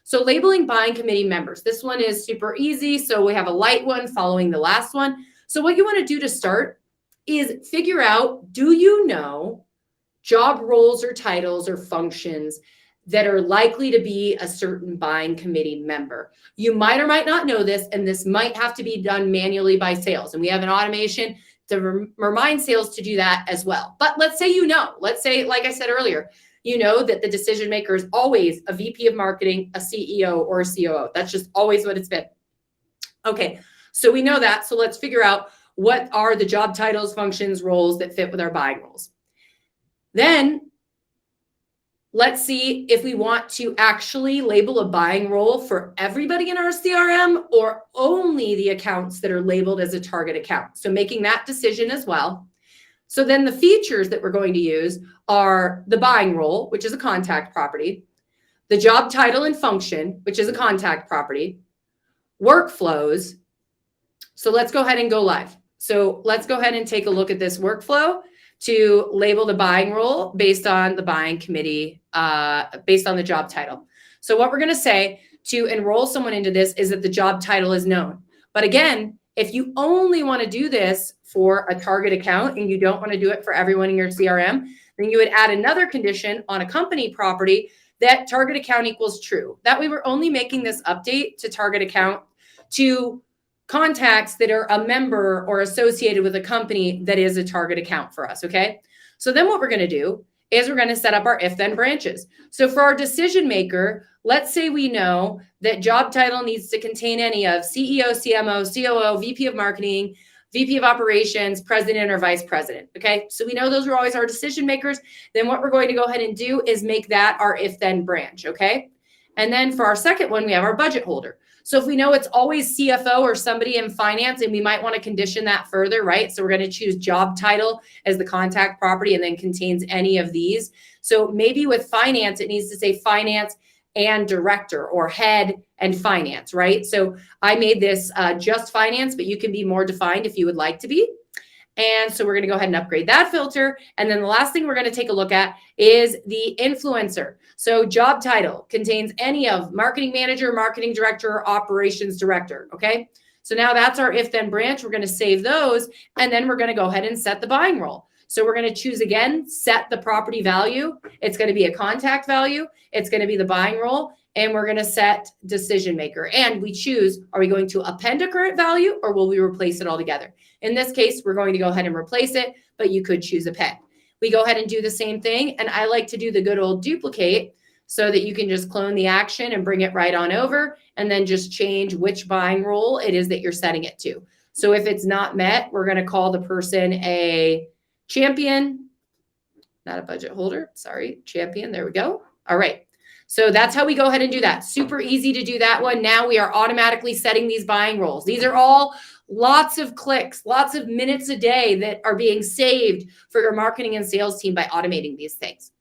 So labeling buying committee members. This one is super easy. So we have a light one following the last one. So what you want to do to start is figure out, do you know job roles or titles or functions that are likely to be a certain buying committee member? You might or might not know this, and this might have to be done manually by sales. And we have an automation to remind sales to do that as well. But let's say, let's say, like I said earlier, you know that the decision maker is always a VP of marketing, a CEO, or a COO. That's just always what it's been. Okay, so we know that. So let's figure out what are the job titles, functions, roles that fit with our buying roles. Then let's see if we want to actually label a buying role for everybody in our CRM or only the accounts that are labeled as a target account. So making that decision as well. So then the features that we're going to use are the buying role, which is a contact property, the job title and function, which is a contact property, workflows. So let's go ahead and go live. So let's go ahead and take a look at this workflow to label the buying role based on the buying committee, based on the job title. So what we're going to say to enroll someone into this is that the job title is known. But again, if you only want to do this for a target account and you don't want to do it for everyone in your CRM, then you would add another condition on a company property that target account equals true. That way we're only making this update to target account to contacts that are a member or associated with a company that is a target account for us, okay? So then what we're going to do is we're going to set up our if-then branches. So for our decision maker, let's say we know that job title needs to contain any of CEO, CMO, COO, VP of marketing, VP of operations, president, or vice president, okay? So we know those are always our decision makers. Then what we're going to go ahead and do is make that our if-then branch, okay? And then for our second one, we have our budget holder. So if we know it's always CFO or somebody in finance, and we might want to condition that further, right? So we're going to choose job title as the contact property and then contains any of these. So maybe with finance, it needs to say finance and director or head and finance, right? So I made this just finance, but you can be more defined if you would like to be. And so we're going to go ahead and upgrade that filter. And then the last thing we're going to take a look at is the influencer. So job title contains any of marketing manager, marketing director, operations director. Okay. So now that's our if then branch. We're going to save those. And then we're going to go ahead and set the buying role. So we're going to choose again, set the property value. It's going to be a contact value. It's going to be the buying role. And we're going to set decision maker. And we choose, are we going to append a current value or will we replace it altogether? In this case, we're going to go ahead and replace it, but you could choose append. We go ahead and do the same thing. And I like to do the good old duplicate so that you can just clone the action and bring it right on over and then just change which buying role it is that you're setting it to. So if it's not met, we're going to call the person a champion, not a budget holder. Sorry, champion. There we go. All right. So that's how we go ahead and do that. Super easy to do that one. Now we are automatically setting these buying roles. These are all lots of clicks, lots of minutes a day that are being saved for your marketing and sales team by automating these things.